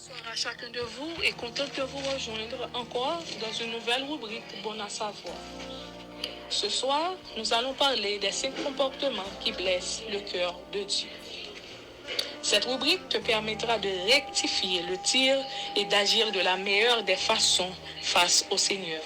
Bonsoir à chacun de vous et content de vous rejoindre encore dans une nouvelle rubrique Bon à savoir. Ce soir, nous allons parler des 5 comportements qui blessent le cœur de Dieu. Cette rubrique te permettra de rectifier le tir et d'agir de la meilleure des façons face au Seigneur.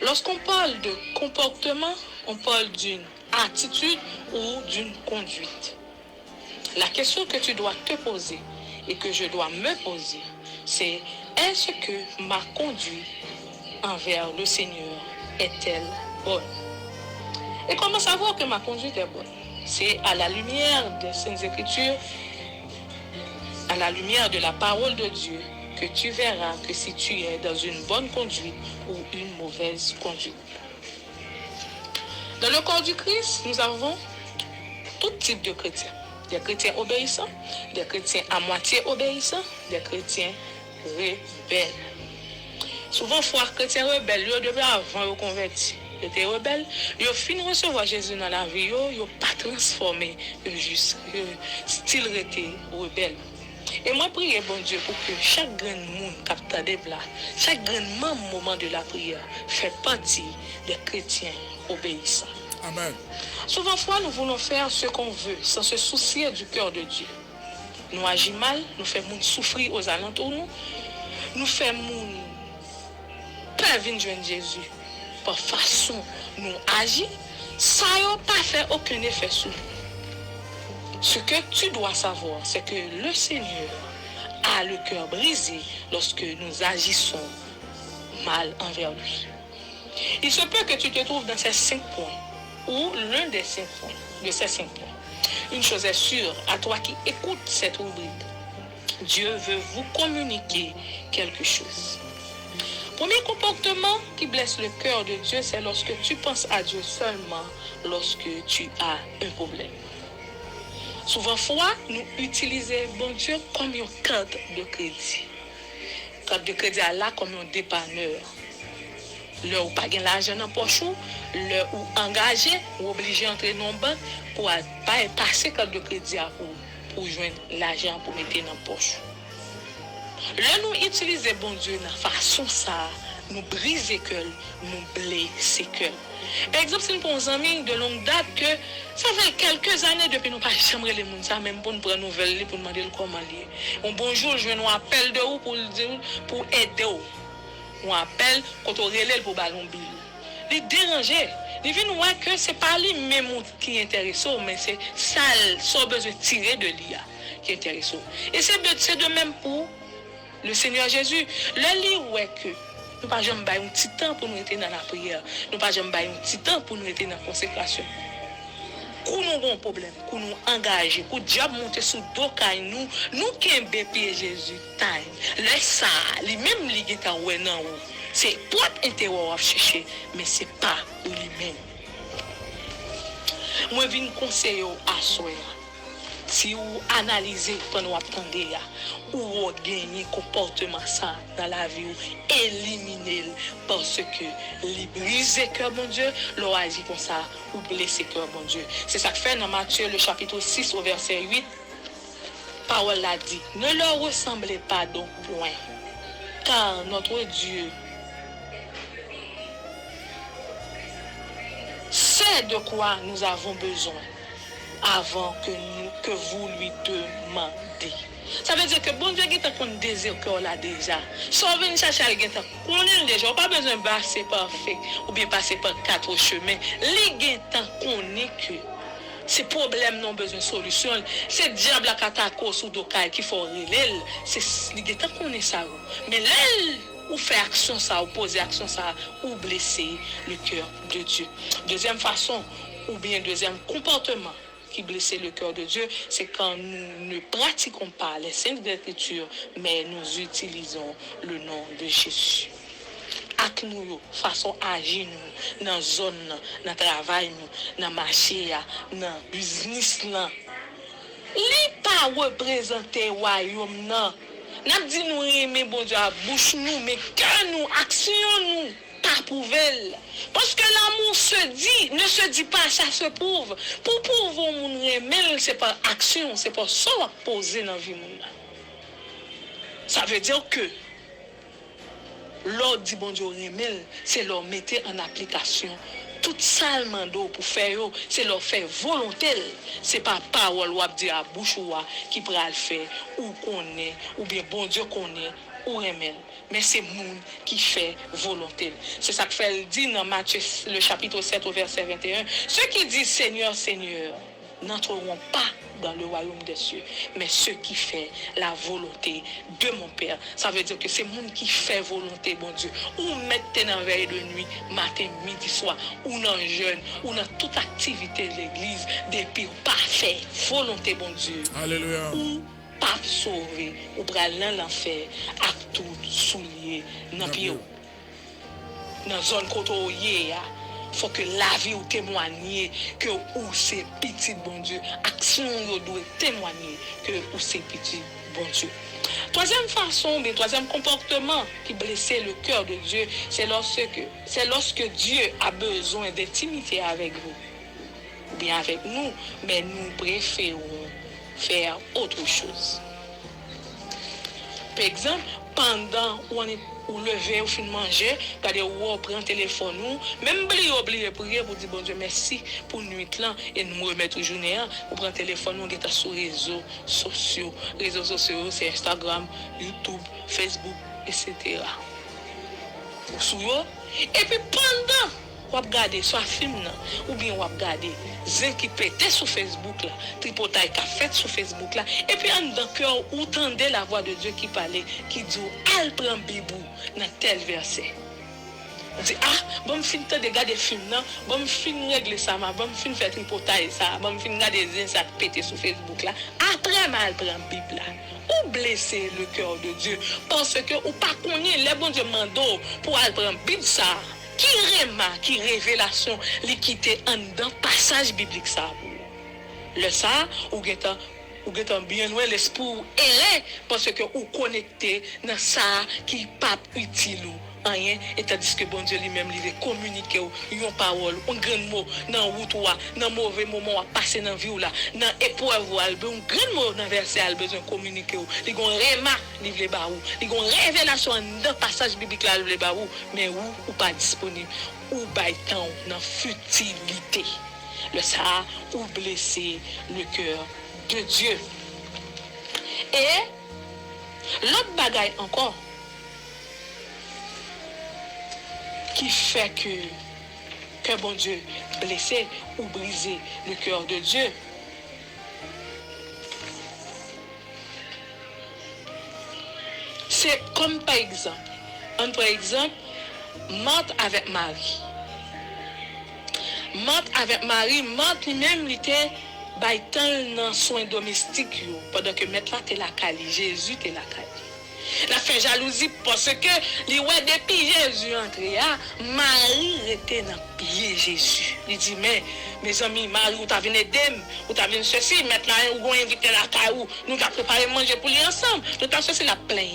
Lorsqu'on parle de comportement, on parle d'une attitude ou d'une conduite. La question que tu dois te poser et que je dois me poser, c'est est-ce que ma conduite envers le Seigneur est-elle bonne? Et comment savoir que ma conduite est bonne? C'est à la lumière des Saintes Écritures, à la lumière de la parole de Dieu, que tu verras que si tu es dans une bonne conduite ou une mauvaise conduite. Dans le corps du Christ, nous avons tout type de chrétiens. Des chrétiens obéissants, des chrétiens à moitié obéissants, des chrétiens rebelles. Souvent, frères chrétiens rebelles, ils depuis avant de convertir. Ils étaient rebelles, ils ont fini de recevoir Jésus dans la vie, ils n'ont pas transformé, juste style était rebelle. Et moi, prier, bon Dieu, pour que chaque grand monde capte des là, chaque grand moment de la prière fait partie des chrétiens obéissants. Amen. Souvent, nous voulons faire ce qu'on veut sans se soucier du cœur de Dieu. Nous agissons mal, nous faisons souffrir aux alentours, nous faisons peur venir joindre Jésus. Par façon, nous agissons, ça n'a pas fait aucun effet sur nous. Ce que tu dois savoir, c'est que le Seigneur a le cœur brisé lorsque nous agissons mal envers lui. Il se peut que tu te trouves dans ces 5 points, ou l'un des 5 points, de ces 5 points. Une chose est sûre, à toi qui écoutes cette rubrique, Dieu veut vous communiquer quelque chose. Premier comportement qui blesse le cœur de Dieu, c'est lorsque tu penses à Dieu seulement lorsque tu as un problème. Souvent, nous utilisons bon Dieu comme une carte de crédit. Carte de crédit à là comme un dépanneur. Là où pas gain l'argent dans poche, là où engagé ou obligé d'entrer dans banque pour pas passer carte de crédit pour joindre l'argent pour mettre dans poche. Là nous utiliser bon Dieu de façon ça, nous briser cœur, nous blesser cœur. Par exemple, si nous prenons un ami de longue date que ça fait quelques années depuis nous pas jamais les monde ça même pour nous prendre nouvelle pour demander comment aller. Un bonjour, je nous appelle de où pour dire pour aider ou. On appelle quand on relève pour ballon bill. Les déranger. Les vient voir que c'est pas lui même qui est intéressant, mais c'est ça son besoin de tirer de l'IA qui est intéressant. Et c'est de même pour le Seigneur Jésus. Le livre ouais que nous pas jamais bailler un petit temps pour nous être dans la prière. Nous pas jamais bailler un petit temps pour nous être dans la consécration. Quand nous avons un problème, quand nous engager, quand diable monter sous dos nous qui aimons pied Jésus time. Laisse ça, les mêmes li geta ouais non. C'est propre intérêt à chercher, mais c'est pas lui-même. Moi viens conseiller à soi. Si vous analysez pendant attendez ou gagner comportement ça dans la vie, éliminer parce que les briser cœur bon Dieu, leur agit comme ça ou blesser cœur bon Dieu. C'est ça que fait dans Matthieu le chapitre 6 au verset 8. Parole l'a dit, ne leur ressemblez pas donc point, car notre Dieu sait de quoi nous avons besoin avant que vous lui demandez. Ça veut dire que bon Dieu qui t'a qu'on désire qu'on l'a déjà. Sans venir chercher à quelqu'un qu'on est déjà, pas besoin de passer par fait ou bien passer par 4 chemins. Les gens qu'on est que ces problèmes n'ont besoin de solution. C'est diable qui attaque sous docaille qu'il faut relève. C'est les gens qu'on est ça. Mais là ou faire action ça, ou poser action ça, ou blesser le cœur de Dieu. Deuxième façon, ou bien deuxième comportement qui blesse le cœur de Dieu, c'est quand nous ne pratiquons pas les saintes écritures, mais nous utilisons le nom de Jésus. Avec nous, façon agir nous, dans la zone, dans le travail, dans le marché, dans le business. Les pas représenter royaume non. N'a dit nous aimer bon Dieu à bouche nous, mais cœur nous, action nous. Pas prouver. Parce que l'amour ne se dit pas, ça se prouve. Pour prouver, mon remède, c'est pas action, c'est pas ça à poser dans la vie. Ça veut dire que l'ordre dit bon Dieu remel, c'est leur mettre en application tout ça le mando pour faire, c'est leur faire volonté. C'est pas parole ou dire à bouche ou qui pourra le faire, ou connaît, ou bien bon Dieu connaît, ou remel. Mais c'est monde qui fait volonté. C'est ça que fait dit dans Matthieu le chapitre 7 au verset 21. Ceux qui disent Seigneur, Seigneur, n'entreront pas dans le royaume des cieux, mais ceux qui font la volonté de mon Père. Ça veut dire que c'est monde qui fait volonté, bon Dieu. Ou mettre dans veille de nuit, matin, midi, soir, ou dans jeûne, ou dans toute activité de l'église, depuis pas faire volonté, bon Dieu. Alléluia. Ou pas sauver, ou pral dans l'enfer, à tout soulier, dans pied. Dans zone côté où il faut que la vie ou témoigner que ou c'est petit bon Dieu. Action doit témoigner que ou c'est petit bon Dieu. Troisième façon, le troisième comportement qui blessait le cœur de Dieu, c'est lorsque Dieu a besoin d'intimité avec vous, ou bien avec nous, mais nous préférons faire autre chose. Par exemple, pendant où on est ou lever ou fin manger, regardez ou prend téléphone nous, même oublier prier pour dire bon Dieu merci pour nuit là et nous remettre journée ou prend téléphone nous est sur réseaux sociaux, c'est Instagram, YouTube, Facebook, etc. Et puis pendant ou regarder soit film ou bien ou regarder zin qui pétait sur Facebook là, tripotaille qui a fait sur Facebook là, et puis en dans cœur ou tendez la voix de Dieu qui parlait, qui dit al prend bibou dans tel verset. On dit bon fin de regarder film là, bon fin régler ça, bon fin faire tripotaille ça, bon fin regarder zin ça pété sur Facebook là, après mal prend Bible là. Ou blesser le cœur de Dieu parce que ou pas connaît les bon Dieu mando pour aller prendre Bible ça. Qui révélation l'équité en dans passage biblique ça. Le ça ou getan bien loin l'esprit erré parce que ou connecté dans ça qui pas utile ou rien et tandis que bon Dieu lui-même lui veut communiquer une parole un grand mot dans route ou dans mauvais moment à passer dans vie ou là dans épreuve ou un grand mot dans verset a besoin communiquer ou il gon remarque il veut ba ou il gon révélation dans passage biblique là il veut ba ou mais ou pas disponible ou bail temps dans futilité le ça ou blesser le cœur de Dieu. Et l'autre bagaille encore qui fait que bon Dieu blessé ou brisé le cœur de Dieu. C'est comme par exemple, Marthe avec Marie. Marthe lui-même il était baitan dans soins domestiques pendant que maintenant t'es la cali, Jésus t'es la cali. La fait jalousie parce que les ouais depuis Jésus entré Marie était dans pied Jésus. Il dit mais mes amis Marie ou t'a venu d'em ou t'a venu ceci maintenant ou inviter la caillou nous t'a préparé manger pour lui ensemble nous t'a ceci la plein.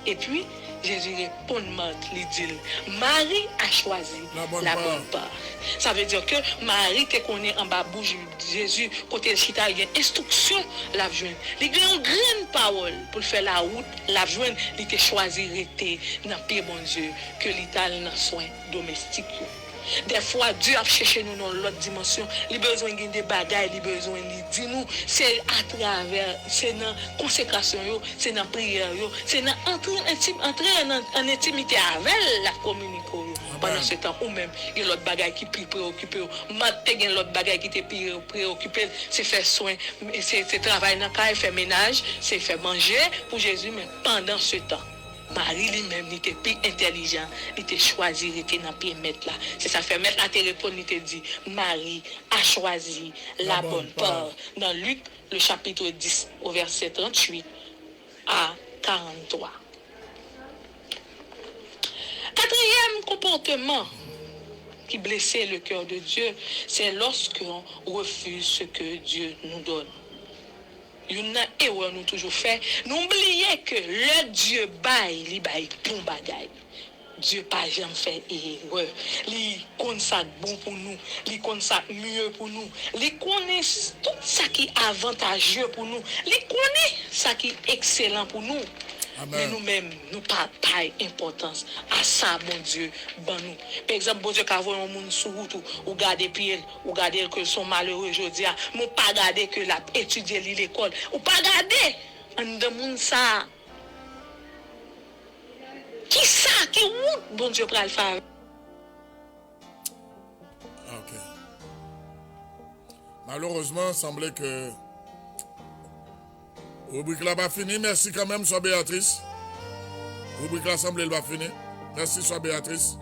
Et puis Jésus répond Marthe, il dit Marie a choisi la bonne part. Ça veut dire que Marie te connaît en bas bouche Jésus côté le chita il y a instruction la joindre. Il y a une grande parole pour faire la route la joindre, il te choisi rester dans pied bon Dieu que l'étal dans soin domestique. Des fois Dieu a cherché nous dans l'autre dimension, il besoin de des bagailles, il besoin de dire nous c'est à travers c'est dans consécration c'est dans prière c'est dans entrer en intimité avec la communication pendant ce temps ou même il y a l'autre bagaille qui préoccupé matin il y a l'autre bagaille qui était préoccupé c'est faire soin c'est travailler dans caille faire ménage c'est faire manger pour Jésus mais pendant ce temps Marie lui-même il était plus intelligent, il était choisi, il était dans pied mettre là. C'est ça fait mettre la téléphone, il te dit Marie a choisi la bonne part. Dans Luc le chapitre 10 au verset 38 à 43. Quatrième comportement qui blessait le cœur de Dieu, c'est lorsqu'on refuse ce que Dieu nous donne. Une erreur nous toujours fait, nous oublions que le Dieu baille, il baille bon bagaille. Dieu pas jamais fait erreur. Il connaît ça bon pour nous, il connaît ça mieux pour nous. Il connaît tout ça qui est avantageux pour nous. Il connaît ça qui est excellent pour nous. Mais nous-mêmes, nous pas importance à ça, bon Dieu, bon nous. Par exemple, bon Dieu, quand vous avez un monde sur route, ou gardez pied, ou gardez que son malheureux aujourd'hui, mais pas garder que la étudier l'école, ou pas garder un de monde ça. Qui ça, qui route, bon Dieu, pour le faire? Ok. Malheureusement, il semblait que rubrique là va finir. Merci quand même, soit Béatrice. Rubrique là semble elle va finir. Merci, soit Béatrice.